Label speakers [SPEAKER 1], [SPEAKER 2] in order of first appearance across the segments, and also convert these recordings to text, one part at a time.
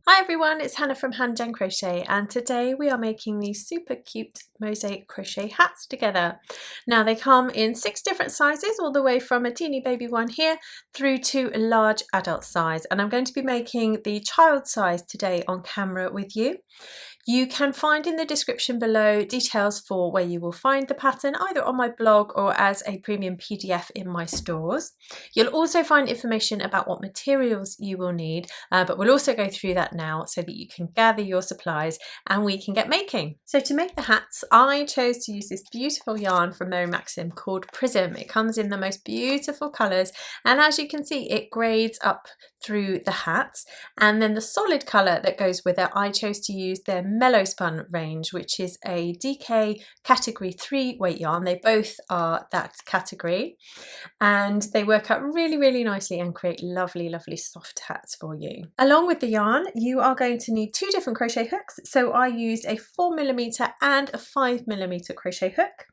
[SPEAKER 1] Hi everyone, it's Hannah from Hand Gem Crochet, and today we are making these super cute mosaic crochet hats together. Now they come in 6 different sizes, all the way from a teeny baby one here through to a large adult size, and I'm going to be making the child size today on camera with you. You can find in the description below details for where you will find the pattern, either on my blog or as a premium PDF in my stores. You'll also find information about what materials you will need, but we'll also go through that now so that you can gather your supplies and we can get making. So to make the hats, I chose to use this beautiful yarn from Maxim called Prism. It comes in the most beautiful colours, and as you can see, it grades up through the hats. And then the solid colour that goes with it, I chose to use their Mellowspun range, which is a DK category 3 weight yarn. They both are that category, and they work out really nicely and create lovely soft hats for you. Along with the yarn, you are going to need 2 different crochet hooks. So I used a 4mm and a 5mm crochet hook.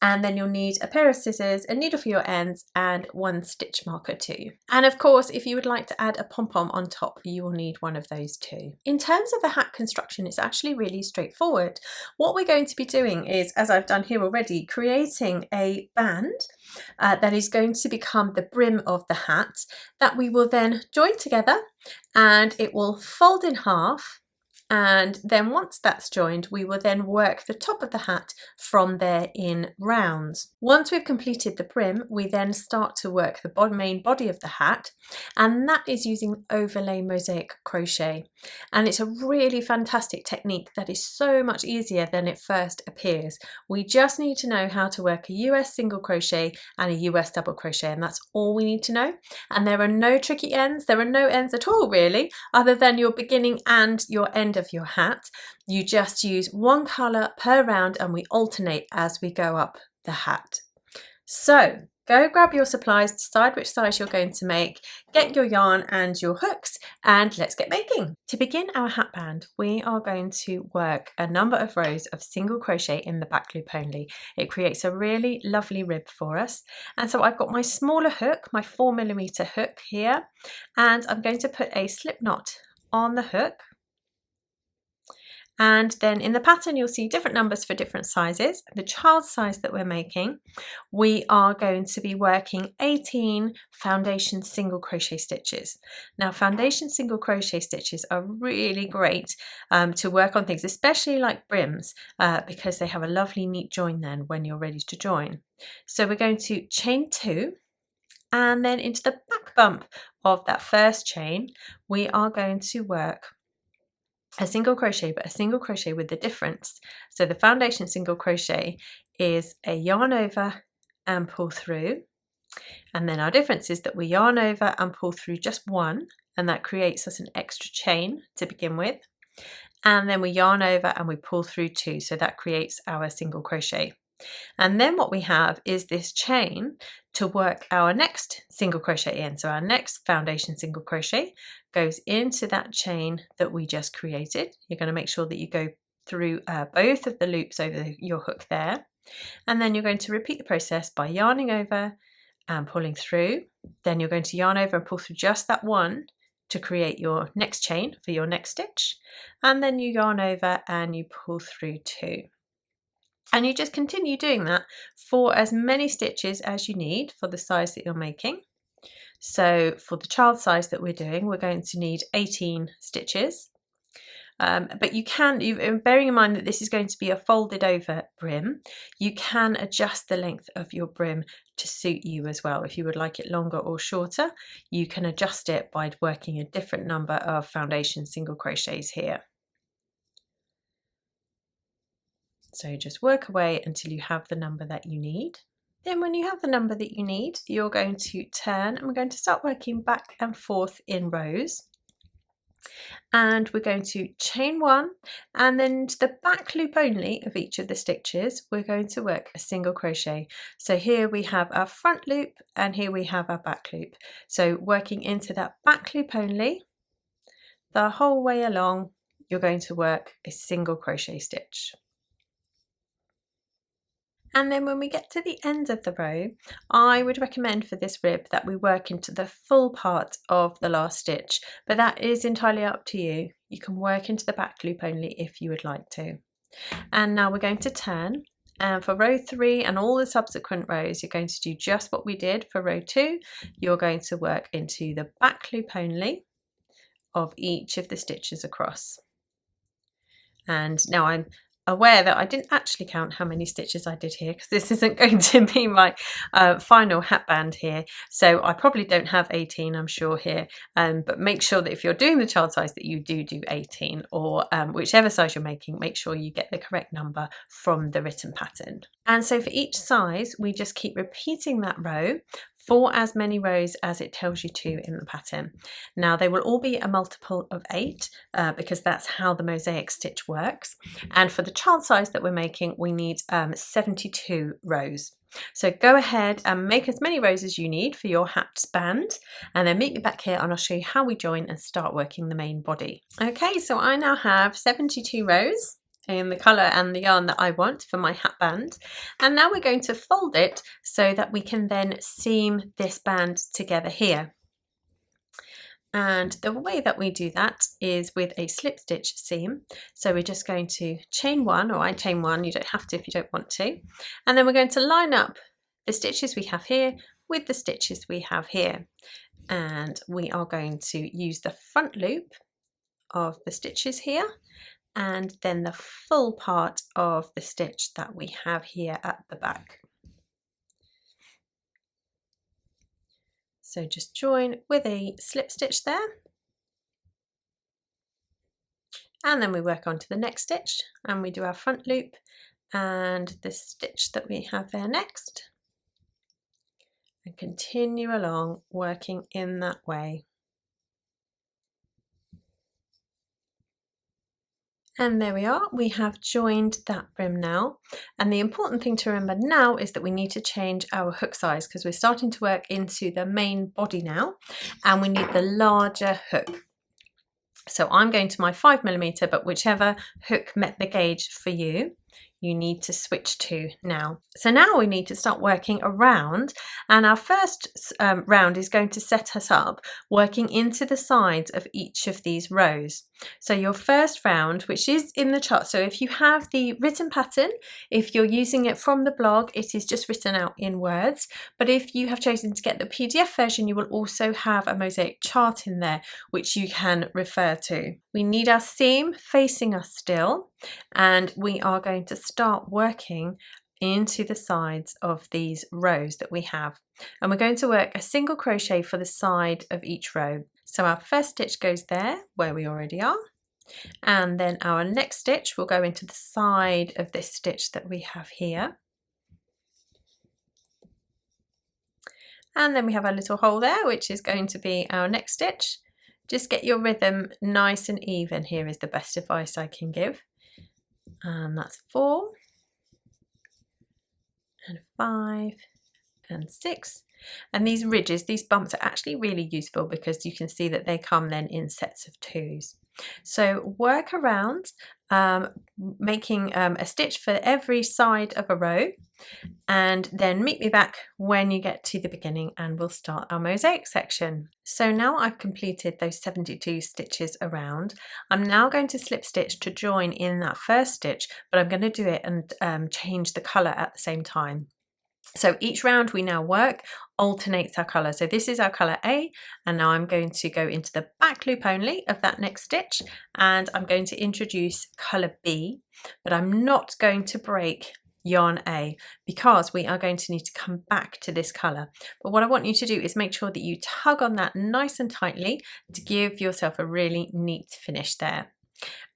[SPEAKER 1] And then you'll need a pair of scissors, a needle for your ends, and 1 stitch marker too. And of course, if you would like to add a pom-pom on top, you will need one of those too. In terms of the hat construction, it's actually really straightforward. What we're going to be doing is, as I've done here already, creating a band that is going to become the brim of the hat that we will then join together, and it will fold in half. And then once that's joined, we will then work the top of the hat from there in rounds. Once we've completed the brim, we then start to work the main body of the hat, and that is using overlay mosaic crochet. And it's a really fantastic technique that is so much easier than it first appears. We just need to know how to work a US single crochet and a US double crochet, and that's all we need to know. And there are no tricky ends. There are no ends at all really, other than your beginning and your end of your hat. You just use 1 colour per round, and we alternate as we go up the hat. So go grab your supplies, decide which size you're going to make, get your yarn and your hooks, and let's get making. To begin our hat band, we are going to work a number of rows of single crochet in the back loop only. It creates a really lovely rib for us. And so I've got my smaller hook, my 4mm hook here, and I'm going to put a slip knot on the hook. And then in the pattern, you'll see different numbers for different sizes. The child size that we're making, we are going to be working 18 foundation single crochet stitches. Now, foundation single crochet stitches are really great to work on things, especially like brims, because they have a lovely neat join then when you're ready to join. So we're going to chain 2, and then into the back bump of that first chain, we are going to work a single crochet, but a single crochet with the difference. So the foundation single crochet is a yarn over and pull through, and then our difference is that we yarn over and pull through just 1, and that creates us an extra chain to begin with, and then we yarn over and we pull through 2, so that creates our single crochet. And then what we have is this chain to work our next single crochet in. So our next foundation single crochet goes into that chain that we just created. You're going to make sure that you go through both of the loops over your hook there. And then you're going to repeat the process by yarning over and pulling through. Then you're going to yarn over and pull through just that 1 to create your next chain for your next stitch. And then you yarn over and you pull through 2. And you just continue doing that for as many stitches as you need for the size that you're making. So for the child size that we're doing, we're going to need 18 stitches. But you can, bearing in mind that this is going to be a folded over brim, you can adjust the length of your brim to suit you as well. If you would like it longer or shorter, you can adjust it by working a different number of foundation single crochets here. So just work away until you have the number that you need. Then when you have the number that you need, you're going to turn, and we're going to start working back and forth in rows. And we're going to chain 1, and then to the back loop only of each of the stitches, we're going to work a single crochet. So here we have our front loop, and here we have our back loop. So working into that back loop only, the whole way along, you're going to work a single crochet stitch. And then when we get to the end of the row, I would recommend for this rib that we work into the full part of the last stitch, but that is entirely up to you. You can work into the back loop only if you would like to. And now we're going to turn, and for row 3 and all the subsequent rows you're going to do just what we did for row 2. You're going to work into the back loop only of each of the stitches across. And now I'm aware that I didn't actually count how many stitches I did here, because this isn't going to be my final hat band here, so I probably don't have 18, I'm sure, here, but make sure that if you're doing the child size that you do 18, or whichever size you're making, make sure you get the correct number from the written pattern. And so for each size we just keep repeating that row for as many rows as it tells you to in the pattern. Now they will all be a multiple of 8 because that's how the mosaic stitch works, and for the child size that we're making we need 72 rows. So go ahead and make as many rows as you need for your hat band, and then meet me back here and I'll show you how we join and start working the main body. Okay, so I now have 72 rows in the colour and the yarn that I want for my hat band, and now we're going to fold it so that we can then seam this band together here. And the way that we do that is with a slip stitch seam. So we're just going to chain 1, or I chain 1, you don't have to if you don't want to, and then we're going to line up the stitches we have here with the stitches we have here, and we are going to use the front loop of the stitches here and then the full part of the stitch that we have here at the back. So just join with a slip stitch there, and then we work on to the next stitch and we do our front loop and the stitch that we have there next, and continue along working in that way. And there we are, we have joined that brim now. And the important thing to remember now is that we need to change our hook size, because we're starting to work into the main body now, and we need the larger hook. So I'm going to my 5mm, but whichever hook met the gauge for you, you need to switch to now. So now we need to start working around, and our first round is going to set us up working into the sides of each of these rows. So your first round, which is in the chart, so if you have the written pattern, if you're using it from the blog, it is just written out in words, but if you have chosen to get the PDF version, you will also have a mosaic chart in there which you can refer to. We need our seam facing us still, and we are going to start working into the sides of these rows that we have, and we're going to work a single crochet for the side of each row. So our first stitch goes there where we already are, and then our next stitch will go into the side of this stitch that we have here, and then we have a little hole there which is going to be our next stitch. Just get your rhythm nice and even here is the best advice I can give. And that's 4 and 5 and 6. And these ridges, these bumps are actually really useful because you can see that they come then in sets of 2s. So work around making a stitch for every side of a row, and then meet me back when you get to the beginning and we'll start our mosaic section. So now I've completed those 72 stitches around. I'm now going to slip stitch to join in that first stitch, but I'm going to do it and change the colour at the same time. So each round we now work alternates our colour. So this is our colour A, and now I'm going to go into the back loop only of that next stitch, and I'm going to introduce colour B, but I'm not going to break yarn A because we are going to need to come back to this colour. But what I want you to do is make sure that you tug on that nice and tightly to give yourself a really neat finish there.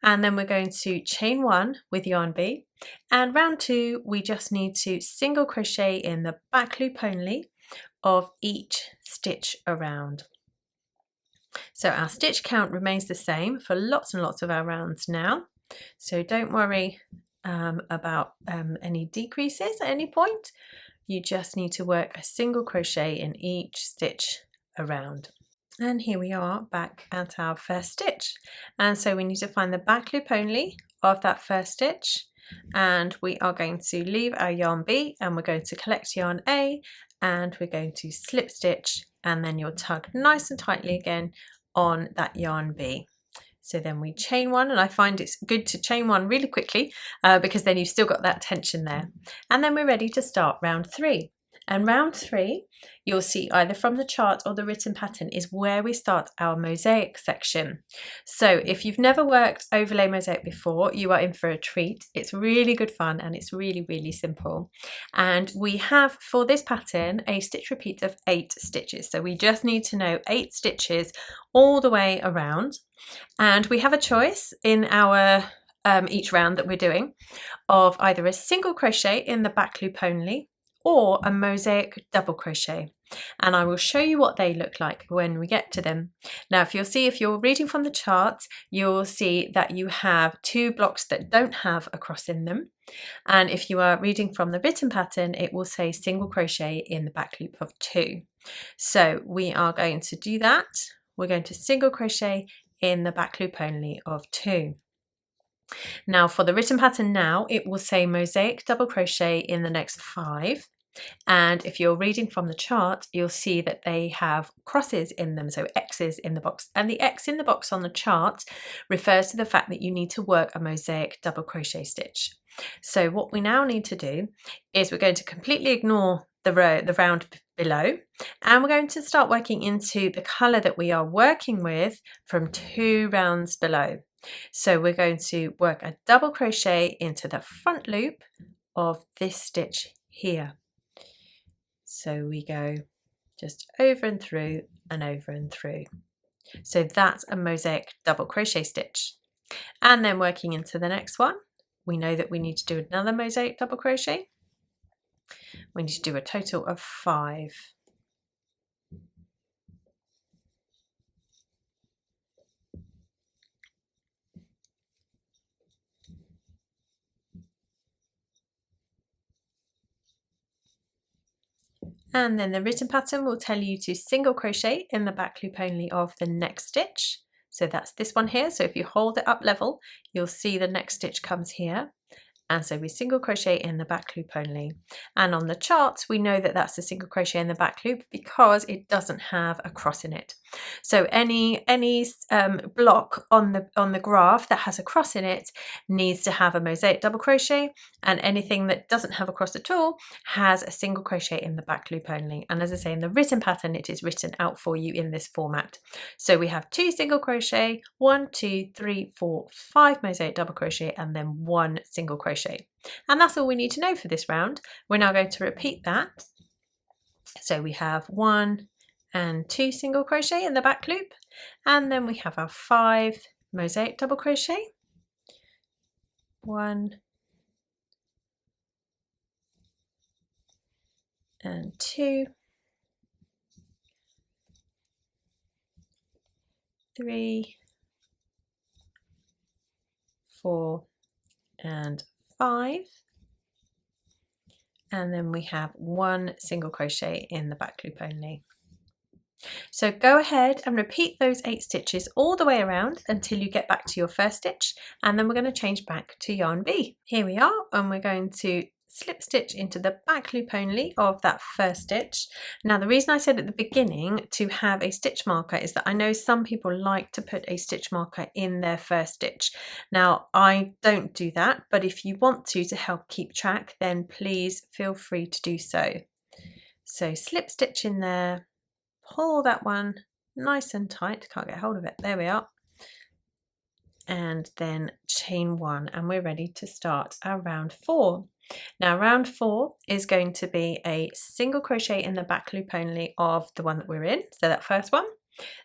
[SPEAKER 1] And then we're going to chain 1 with yarn B, and round 2 we just need to single crochet in the back loop only of each stitch around. So our stitch count remains the same for lots and lots of our rounds now, so don't worry about any decreases at any point. You just need to work a single crochet in each stitch around. And here we are back at our first stitch, and so we need to find the back loop only of that first stitch, and we are going to leave our yarn B and we're going to collect yarn A, and we're going to slip stitch, and then you'll tug nice and tightly again on that yarn B. So then we chain one, and I find it's good to chain one really quickly because then you've still got that tension there. And then we're ready to start round 3. And round 3, you'll see either from the chart or the written pattern, is where we start our mosaic section. So if you've never worked overlay mosaic before, you are in for a treat. It's really good fun and it's really, really simple. And we have for this pattern a stitch repeat of 8 stitches. So we just need to know 8 stitches all the way around. And we have a choice in our each round that we're doing of either a single crochet in the back loop only, or a mosaic double crochet, and I will show you what they look like when we get to them. Now if you're reading from the chart, you'll see that you have 2 blocks that don't have a cross in them, and if you are reading from the written pattern, it will say single crochet in the back loop of 2. So we are going to do that. We're going to single crochet in the back loop only of 2. Now for the written pattern now, it will say mosaic double crochet in the next 5. And if you're reading from the chart, you'll see that they have crosses in them, so X's in the box. And the X in the box on the chart refers to the fact that you need to work a mosaic double crochet stitch. So what we now need to do is we're going to completely ignore the round below, and we're going to start working into the colour that we are working with from 2 rounds below. So we're going to work a double crochet into the front loop of this stitch here. So we go just over and through and over and through. So that's a mosaic double crochet stitch. And then working into the next one, we know that we need to do another mosaic double crochet. We need to do a total of 5. And then the written pattern will tell you to single crochet in the back loop only of the next stitch. So that's this one here. So if you hold it up level, you'll see the next stitch comes here. And so we single crochet in the back loop only. And on the charts, we know that that's a single crochet in the back loop because it doesn't have a cross in it. So any block on the graph that has a cross in it needs to have a mosaic double crochet, and anything that doesn't have a cross at all has a single crochet in the back loop only. And as I say, in the written pattern, it is written out for you in this format. So we have 2 single crochet, 1, 2, 3, 4, 5 mosaic double crochet, and then 1 single crochet. And that's all we need to know for this round. We're now going to repeat that. So we have 1 and 2 single crochet in the back loop, and then we have our 5 mosaic double crochet, 1 and 2, 3, 4 and 5, and then we have 1 single crochet in the back loop only. So go ahead and repeat those 8 stitches all the way around until you get back to your first stitch, and then we're going to change back to yarn B. Here we are, and we're going to slip stitch into the back loop only of that first stitch. Now the reason I said at the beginning to have a stitch marker is that I know some people like to put a stitch marker in their first stitch. Now I don't do that, but if you want to help keep track, then please feel free to do so. So slip stitch in there, pull that one nice and tight, can't get hold of it, there we are, and then chain 1, and we're ready to start our round 4. Now round 4 is going to be a single crochet in the back loop only of the one that we're in, so that first one,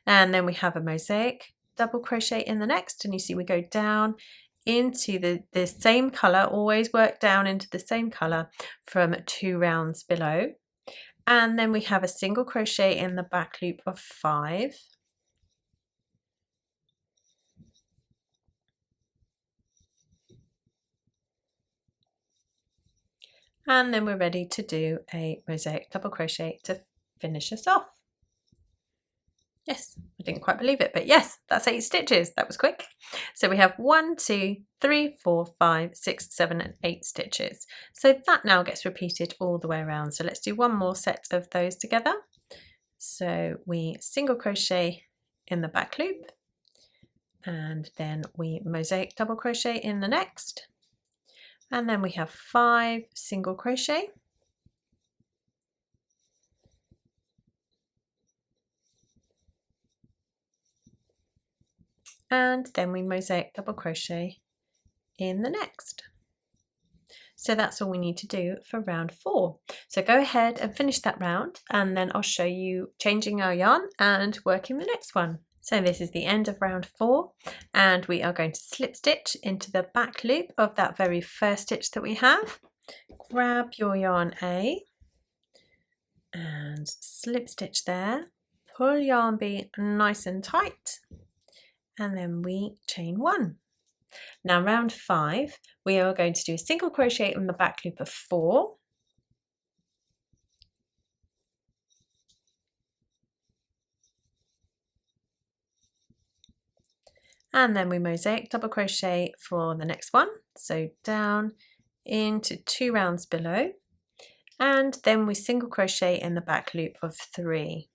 [SPEAKER 1] and then we have a mosaic double crochet in the next, and you see we go down into the same colour, always work down into the same colour from 2 rounds below, and then we have a single crochet in the back loop of 5, and then we're ready to do a mosaic double crochet to finish us off. Yes, I didn't quite believe it, but yes, that's 8 stitches. That was quick. So we have 1, 2, 3, 4, 5, 6, 7 and 8 stitches. So that now gets repeated all the way around. So let's do one more set of those together. So we single crochet in the back loop, and then we mosaic double crochet in the next, and then we have 5 single crochet, and then we mosaic double crochet in the next. So that's all we need to do for round 4. So go ahead and finish that round, and then I'll show you changing our yarn and working the next one. So this is the end of round 4, and we are going to slip stitch into the back loop of that very first stitch that we have. Grab your yarn A and slip stitch there, pull yarn B nice and tight, and then we chain 1. Now round 5, we are going to do a single crochet in the back loop of 4, and then we mosaic double crochet for the next one, so down into 2 rounds below, and then we single crochet in the back loop of 3.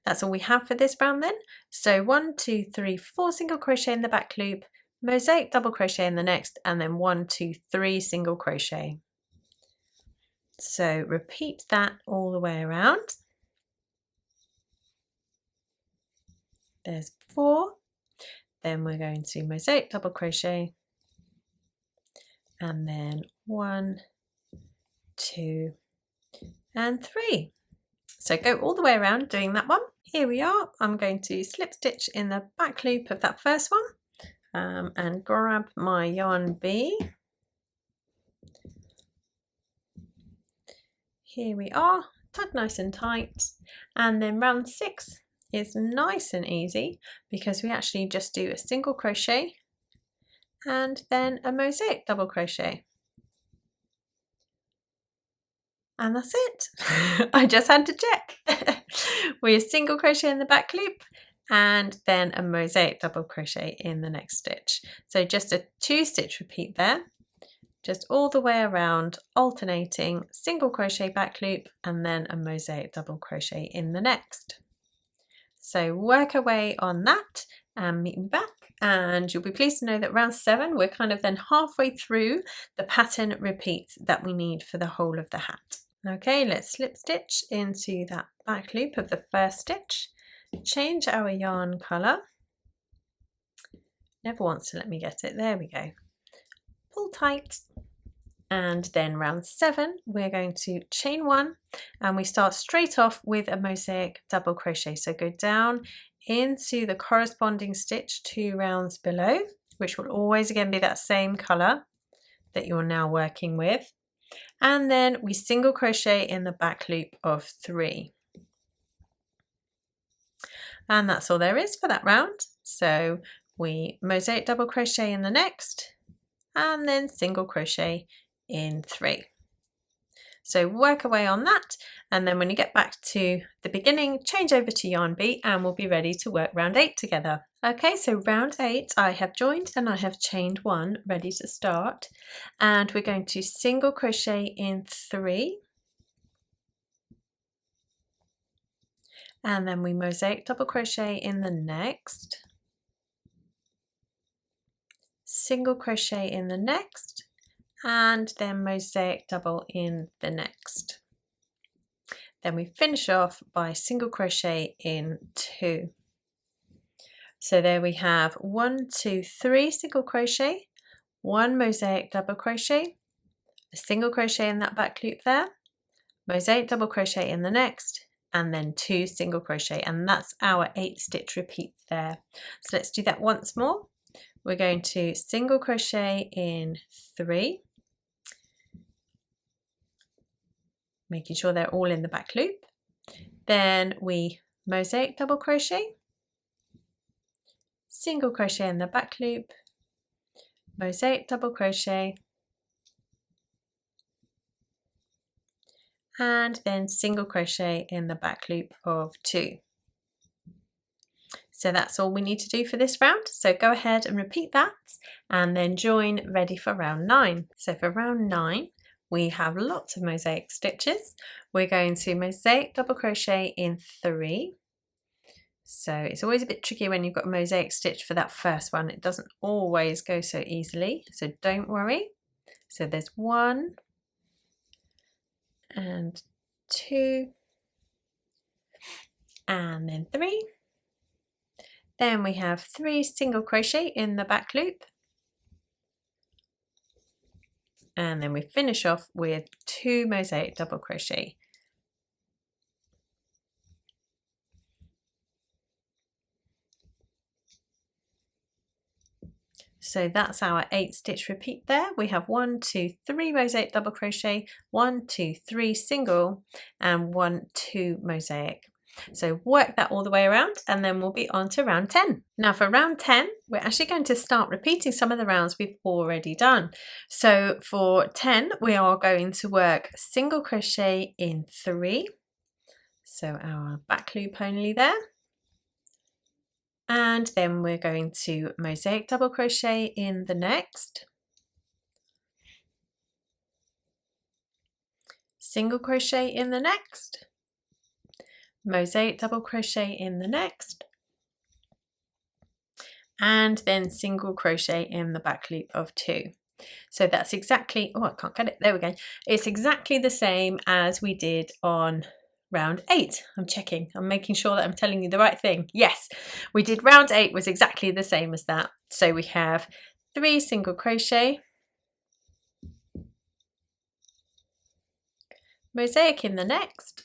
[SPEAKER 1] That's all we have for this round then. So 1, 2, 3, 4 single crochet in the back loop, mosaic double crochet in the next, and then 1, 2, 3 single crochet. So repeat that all the way around. There's 4. Then we're going to mosaic double crochet, and then 1, 2, and 3. So go all the way around doing that one. Here we are. I'm going to slip stitch in the back loop of that first one, and grab my yarn B. Here we are, tuck nice and tight, and then round 6 is nice and easy because we actually just do a single crochet and then a mosaic double crochet. And that's it. I just had to check. We single crochet in the back loop and then a mosaic double crochet in the next stitch. So just a 2-stitch repeat there, just all the way around, alternating single crochet back loop and then a mosaic double crochet in the next. So work away on that and meet me back, and you'll be pleased to know that round 7 we're kind of then halfway through the pattern repeats that we need for the whole of the hat. Okay, let's slip stitch into that back loop of the first stitch, change our yarn colour, never wants to let me get it, there we go, pull tight, and then round 7 we're going to chain 1, and we start straight off with a mosaic double crochet. So go down into the corresponding stitch 2 rounds below, which will always again be that same colour that you're now working with, and then we single crochet in the back loop of 3, and that's all there is for that round. So we mosaic double crochet in the next and then single crochet in 3. So work away on that, and then when you get back to the beginning, change over to yarn B and we'll be ready to work round 8 together. Okay, so round 8 I have joined and I have chained 1 ready to start, and we're going to single crochet in 3, and then we mosaic double crochet in the next, single crochet in the next, and then mosaic double in the next. Then we finish off by single crochet in 2. So there we have 1, 2, 3 single crochet, 1 mosaic double crochet, a single crochet in that back loop there, mosaic double crochet in the next, and then 2 single crochet, and that's our 8-stitch repeats there. So let's do that once more. We're going to single crochet in 3, making sure they're all in the back loop. Then we mosaic double crochet, single crochet in the back loop, mosaic double crochet, and then single crochet in the back loop of 2. So that's all we need to do for this round. So go ahead and repeat that and then join ready for round 9. So for round 9, we have lots of mosaic stitches. We're going to mosaic double crochet in 3, So it's always a bit tricky when you've got a mosaic stitch for that first one. It doesn't always go so easily, so don't worry. So there's 1 and 2 and then 3. Then we have 3 single crochet in the back loop, and then we finish off with 2 mosaic double crochet. So that's our 8 stitch repeat there. We have 1, 2, 3 mosaic double crochet, 1, 2, 3 single, and 1, 2 mosaic. So work that all the way around, and then we'll be on to round 10. Now for round 10, we're actually going to start repeating some of the rounds we've already done. So for 10, we are going to work single crochet in 3. So our back loop only there. And then we're going to mosaic double crochet in the next, single crochet in the next, mosaic double crochet in the next, and then single crochet in the back loop of 2. So that's exactly, oh, I can't get it, there we go. It's exactly the same as we did on round 8. I'm checking, I'm making sure that I'm telling you the right thing. Yes, we did round 8 was exactly the same as that. So we have 3 single crochet, mosaic in the next,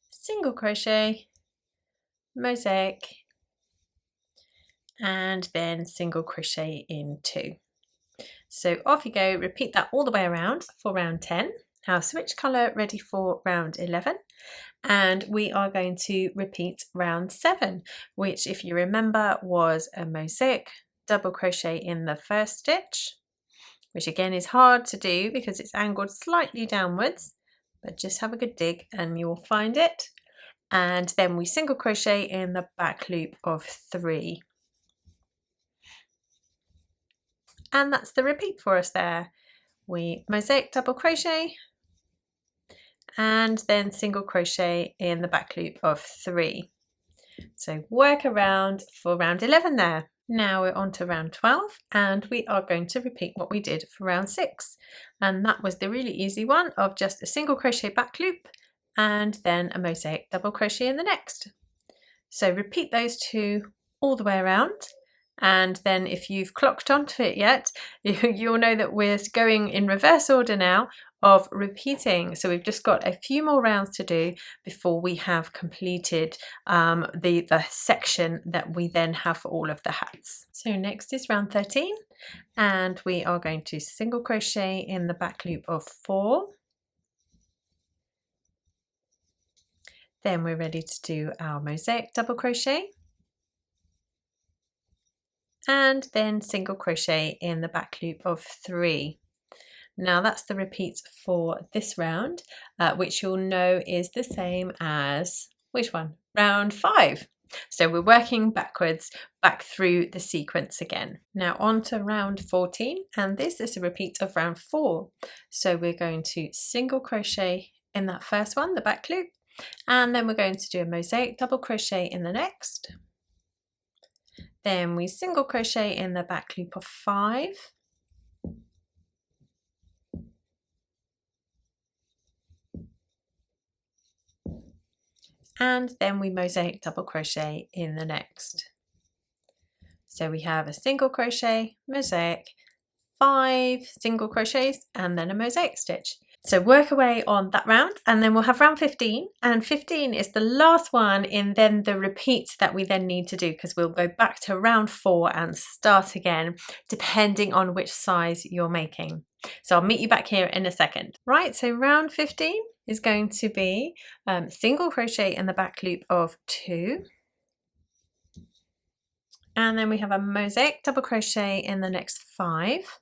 [SPEAKER 1] single crochet, mosaic, and then single crochet in 2. So off you go, repeat that all the way around for round 10. Now switch colour ready for round 11, and we are going to repeat round 7, which if you remember was a mosaic double crochet in the first stitch, which again is hard to do because it's angled slightly downwards, but just have a good dig and you'll find it. And then we single crochet in the back loop of 3. And that's the repeat for us there. We mosaic double crochet and then single crochet in the back loop of 3. So work around for round 11 there. Now we're on to round 12, and we are going to repeat what we did for round 6. And that was the really easy one of just a single crochet back loop and then a mosaic double crochet in the next. So repeat those 2 all the way around. And then if you've clocked onto it yet, you'll know that we're going in reverse order now of repeating. So we've just got a few more rounds to do before we have completed the section that we then have for all of the hats. So next is round 13, and we are going to single crochet in the back loop of 4. Then we're ready to do our mosaic double crochet, and then single crochet in the back loop of 3. Now that's the repeat for this round, which you'll know is the same as, which one? Round 5. So we're working backwards back through the sequence again. Now on to round 14, and this is a repeat of round 4. So we're going to single crochet in that first one, the back loop, and then we're going to do a mosaic double crochet in the next. Then we single crochet in the back loop of 5. And then we mosaic double crochet in the next. So we have a single crochet, mosaic, 5 single crochets, and then a mosaic stitch. So work away on that round, and then we'll have round 15, and 15 is the last one in then the repeat that we then need to do, because we'll go back to round 4 and start again depending on which size you're making. So I'll meet you back here in a second. Right, so round 15 is going to be single crochet in the back loop of 2, and then we have a mosaic double crochet in the next 5.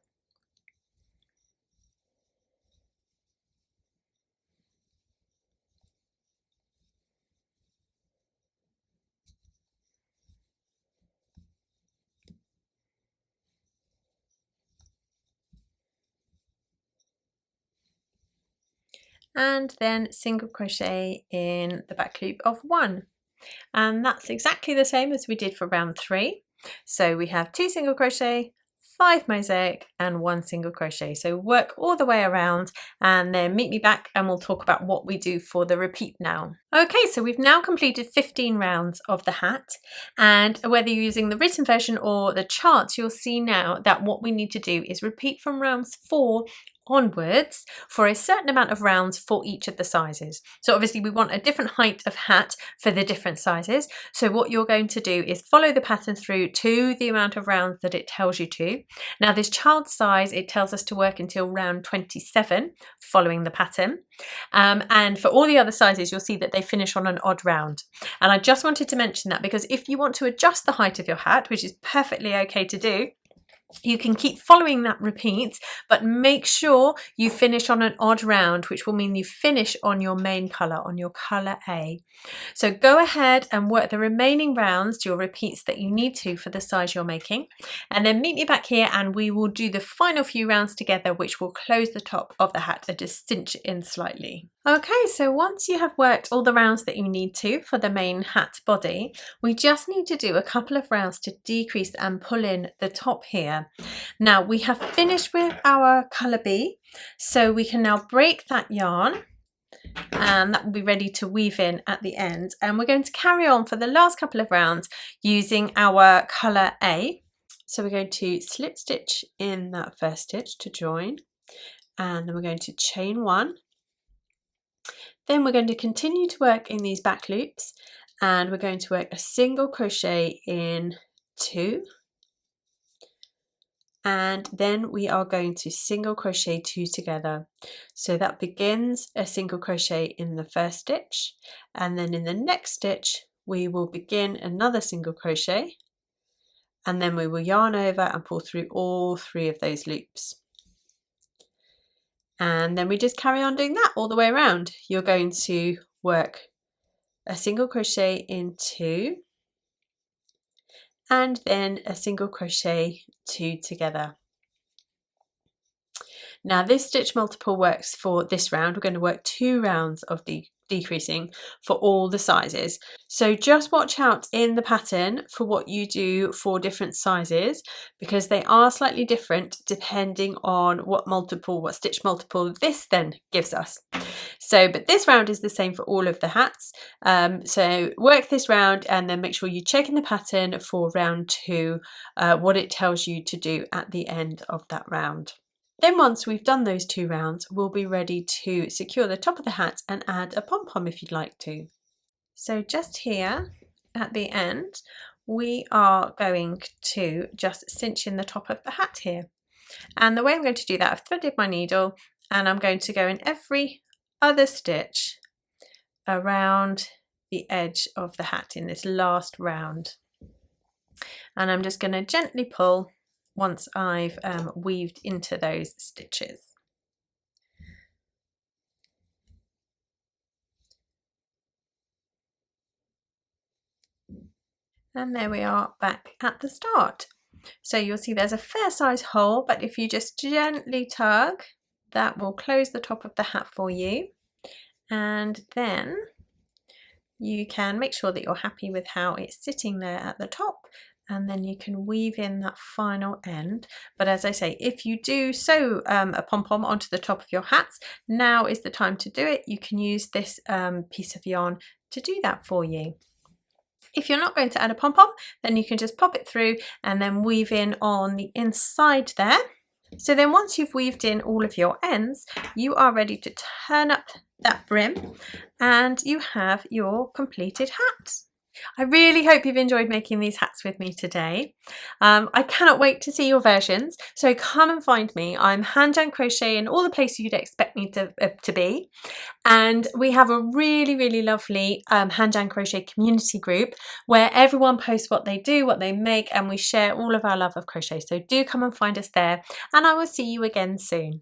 [SPEAKER 1] and then single crochet in the back loop of 1. And that's exactly the same as we did for round 3. So we have 2 single crochet, 5 mosaic and 1 single crochet. So work all the way around and then meet me back and we'll talk about what we do for the repeat now. Okay, so we've now completed 15 rounds of the hat, and whether you're using the written version or the charts, you'll see now that what we need to do is repeat from rounds 4 onwards for a certain amount of rounds for each of the sizes. So obviously we want a different height of hat for the different sizes. So what you're going to do is follow the pattern through to the amount of rounds that it tells you to. Now this child size, it tells us to work until round 27 following the pattern. And for all the other sizes, you'll see that they finish on an odd round. And I just wanted to mention that because if you want to adjust the height of your hat, which is perfectly okay to do, you can keep following that repeat, but make sure you finish on an odd round, which will mean you finish on your main colour, on your colour A. So go ahead and work the remaining rounds to your repeats that you need to for the size you're making, and then meet me back here and we will do the final few rounds together, which will close the top of the hat and just cinch it in slightly. Okay, so once you have worked all the rounds that you need to for the main hat body, we just need to do a couple of rounds to decrease and pull in the top here. Now we have finished with our colour B, so we can now break that yarn and that will be ready to weave in at the end, and we're going to carry on for the last couple of rounds using our colour A. So we're going to slip stitch in that first stitch to join, and then we're going to chain 1. Then we're going to continue to work in these back loops, and we're going to work a single crochet in 2, and then we are going to single crochet 2 together. So that begins a single crochet in the first stitch, and then in the next stitch we will begin another single crochet, and then we will yarn over and pull through all 3 of those loops. And then we just carry on doing that all the way around. You're going to work a single crochet in 2, and then a single crochet 2 together. Now this stitch multiple works for this round. We're going to work 2 rounds of decreasing for all the sizes. So just watch out in the pattern for what you do for different sizes, because they are slightly different depending on what stitch multiple this then gives us. So, but this round is the same for all of the hats. So work this round and then make sure you check in the pattern for round 2, what it tells you to do at the end of that round. Then once we've done those 2 rounds, we'll be ready to secure the top of the hat and add a pom-pom if you'd like to. So just here at the end, we are going to just cinch in the top of the hat here. And the way I'm going to do that, I've threaded my needle and I'm going to go in every other stitch around the edge of the hat in this last round. And I'm just going to gently pull once I've weaved into those stitches. And there we are back at the start. So you'll see there's a fair size hole, but if you just gently tug, that will close the top of the hat for you. And then you can make sure that you're happy with how it's sitting there at the top, and then you can weave in that final end. But as I say, if you do sew a pom-pom onto the top of your hats, now is the time to do it. You can use this piece of yarn to do that for you. If you're not going to add a pom-pom, then you can just pop it through and then weave in on the inside there. So then once you've weaved in all of your ends, you are ready to turn up that brim and you have your completed hat. I really hope you've enjoyed making these hats with me today. I cannot wait to see your versions, so come and find me. I'm hand crochet in all the places you'd expect me to be, and we have a really lovely hand crochet community group where everyone posts what they do, what they make, and we share all of our love of crochet. So do come and find us there, and I will see you again soon.